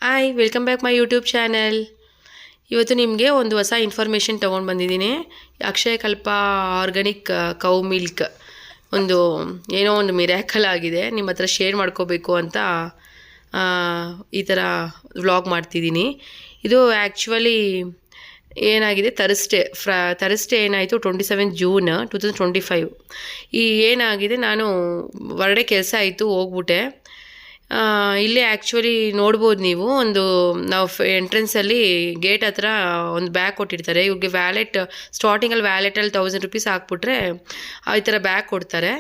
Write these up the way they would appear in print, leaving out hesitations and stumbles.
Hi welcome back my YouTube channel. ಇವತ್ತು ನಿಮಗೆ ಒಂದು ಹೊಸ ಇನ್ಫಾರ್ಮೇಷನ್ ತೊಗೊಂಡು ಬಂದಿದ್ದೀನಿ. ಅಕ್ಷಯಕಲ್ಪ ಆರ್ಗ್ಯಾನಿಕ್ ಕೌ ಮಿಲ್ಕ್ ಏನೋ ಒಂದು ಮಿರಾಕಲ್ ಆಗಿದೆ, ನಿಮ್ಮ ಹತ್ರ ಶೇರ್ ಮಾಡ್ಕೋಬೇಕು ಅಂತ ಈ ಥರ ವ್ಲಾಗ್ ಮಾಡ್ತಿದ್ದೀನಿ. ಇದು ಆ್ಯಕ್ಚುಲಿ ಏನಾಗಿದೆ, ಥರ್ಸ್ಡೇ ಏನಾಯಿತು, 27 ಜೂನ್ 2025. ಏನಾಗಿದೆ, ನಾನು ಹೊರಗಡೆ ಕೆಲಸ ಆಯಿತು, ಹೋಗ್ಬಿಟ್ಟೆ. ಇಲ್ಲಿ ಆ್ಯಕ್ಚುಲಿ ನೋಡ್ಬೋದು ನೀವು, ನಾವು ಎಂಟ್ರೆನ್ಸಲ್ಲಿ ಗೇಟ್ ಹತ್ರ ಒಂದು ಬ್ಯಾಗ್ ಕೊಟ್ಟಿರ್ತಾರೆ. ಇವ್ರಿಗೆ ಸ್ಟಾರ್ಟಿಂಗಲ್ಲಿ ವ್ಯಾಲೆಟಲ್ಲಿ 1000 ರೂಪೀಸ್ ಹಾಕ್ಬಿಟ್ರೆ ಈ ಥರ ಬ್ಯಾಗ್ ಕೊಡ್ತಾರೆ.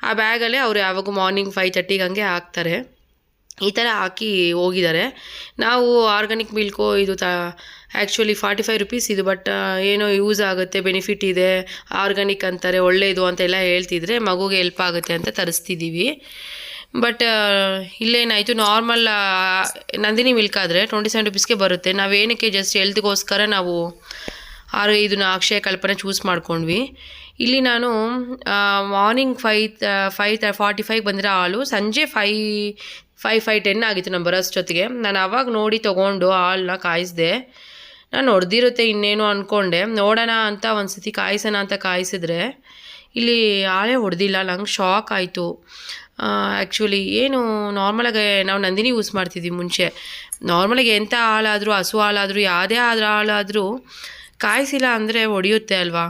ಆ ಬ್ಯಾಗಲ್ಲೇ ಅವರು ಯಾವಾಗೂ ಮಾರ್ನಿಂಗ್ 5:30 ಹಂಗೆ ಹಾಕ್ತಾರೆ. ಈ ಥರ ಹಾಕಿ ಹೋಗಿದ್ದಾರೆ. ನಾವು ಆರ್ಗ್ಯಾನಿಕ್ ಮಿಲ್ಕು ಇದು ಆ್ಯಕ್ಚುಲಿ 45 ರೂಪೀಸ್ ಇದು, ಬಟ್ ಏನೋ ಯೂಸ್ ಆಗುತ್ತೆ, ಬೆನಿಫಿಟ್ ಇದೆ, ಆರ್ಗ್ಯಾನಿಕ್ ಅಂತಾರೆ, ಒಳ್ಳೆಯದು ಅಂತೆಲ್ಲ ಹೇಳ್ತಿದ್ರೆ ಮಗುಗೆ ಹೆಲ್ಪ್ ಆಗುತ್ತೆ ಅಂತ ತರಿಸ್ತಿದ್ದೀವಿ. ಬಟ್ ಇಲ್ಲೇನಾಯಿತು, ನಾರ್ಮಲ್ ನಂದಿನಿ ಮಿಲ್ಕ್ ಆದರೆ 27 ರೂಪೀಸ್ಗೆ ಬರುತ್ತೆ. ನಾವೇನಕ್ಕೆ ಜಸ್ಟ್ ಹೆಲ್ತ್ಗೋಸ್ಕರ ನಾವು ಇದನ್ನು ಅಕ್ಷಯಕಲ್ಪನೆ ಚೂಸ್ ಮಾಡ್ಕೊಂಡ್ವಿ. ಇಲ್ಲಿ ನಾನು ಮಾರ್ನಿಂಗ್ 5:45 ಬಂದಿರೋ ಹಾಲು ಸಂಜೆ 5:10 ಆಗಿತ್ತು ನಾನು ಬರೋಷ್ಟೊತ್ತಿಗೆ. ನಾನು ಆವಾಗ ನೋಡಿ ತೊಗೊಂಡು ಹಾಲನ್ನ ಕಾಯಿಸಿದೆ. ನಾನು ಹೊಡೆದಿರುತ್ತೆ ಇನ್ನೇನು ಅಂದ್ಕೊಂಡೆ, ನೋಡೋಣ ಅಂತ ಒಂದು ಸತಿ ಕಾಯಿಸೋಣ ಅಂತ ಕಾಯಿಸಿದ್ರೆ ಇಲ್ಲಿ ಹಾಲೇ ಹೊಡೆದಿಲ್ಲ. ನಂಗೆ ಶಾಕ್ ಆಯಿತು. ಆ್ಯಕ್ಚುಲಿ ನಾರ್ಮಲಾಗಿ ನಾವು ನಂದಿನಿ ಯೂಸ್ ಮಾಡ್ತಿದ್ವಿ ಮುಂಚೆ. ನಾರ್ಮಲಾಗಿ ಎಂಥ ಹಾಲಾದರೂ, ಹಸು ಹಾಲಾದರೂ, ಯಾವುದೇ ಹಾಲಾದರೂ ಕಾಯಿಸಿಲ್ಲ ಅಂದರೆ ಹೊಡೆಯುತ್ತೆ ಅಲ್ವಾ.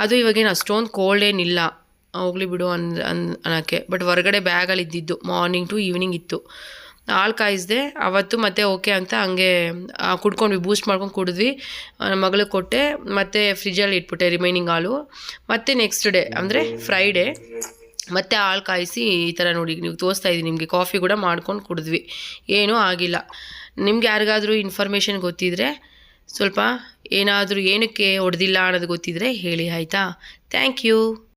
ಅದು ಇವಾಗೇನು ಅಷ್ಟೊಂದು ಕೋಲ್ಡ್ ಏನಿಲ್ಲ, ಹೋಗ್ಲಿ ಬಿಡು ಅನ್ನೋಕ್ಕೆ. ಬಟ್ ಹೊರಗಡೆ ಬ್ಯಾಗಲ್ಲಿ ಇದ್ದಿದ್ದು ಮಾರ್ನಿಂಗ್ ಟು ಈವ್ನಿಂಗ್ ಇತ್ತು. ಹಾಲು ಕಾಯಿಸಿದೆ ಅವತ್ತು, ಮತ್ತೆ ಓಕೆ ಅಂತ ಹಂಗೆ ಕುಡ್ಕೊಂಡ್ವಿ, ಬೂಸ್ಟ್ ಮಾಡ್ಕೊಂಡು ಕುಡಿದ್ವಿ. ನಮ್ಮ ಮಗಳಿಗೆ ಕೊಟ್ಟೆ, ಮತ್ತು ಫ್ರಿಜ್ಜಲ್ಲಿ ಇಟ್ಬಿಟ್ಟೆ ರಿಮೈನಿಂಗ್ ಹಾಲು. ಮತ್ತು ನೆಕ್ಸ್ಟ್ ಡೇ ಅಂದರೆ ಫ್ರೈಡೇ ಮತ್ತೆ ಹಾಲು ಕಾಯಿಸಿ ಈ ಥರ ನೋಡಿ ನೀವು ತೋರಿಸ್ತಾ ಇದ್ದೀನಿ ನಿಮಗೆ. ಕಾಫಿ ಕೂಡ ಮಾಡ್ಕೊಂಡು ಕುಡಿದ್ವಿ, ಏನೂ ಆಗಿಲ್ಲ. ನಿಮ್ಗೆ ಯಾರಿಗಾದರೂ ಇನ್ಫಾರ್ಮೇಷನ್ ಗೊತ್ತಿದ್ದರೆ ಸ್ವಲ್ಪ, ಏನಾದರೂ ಏನಕ್ಕೆ ಹೊಡೆದಿಲ್ಲ ಅನ್ನೋದು ಗೊತ್ತಿದ್ದರೆ ಹೇಳಿ, ಆಯಿತಾ? Thank you.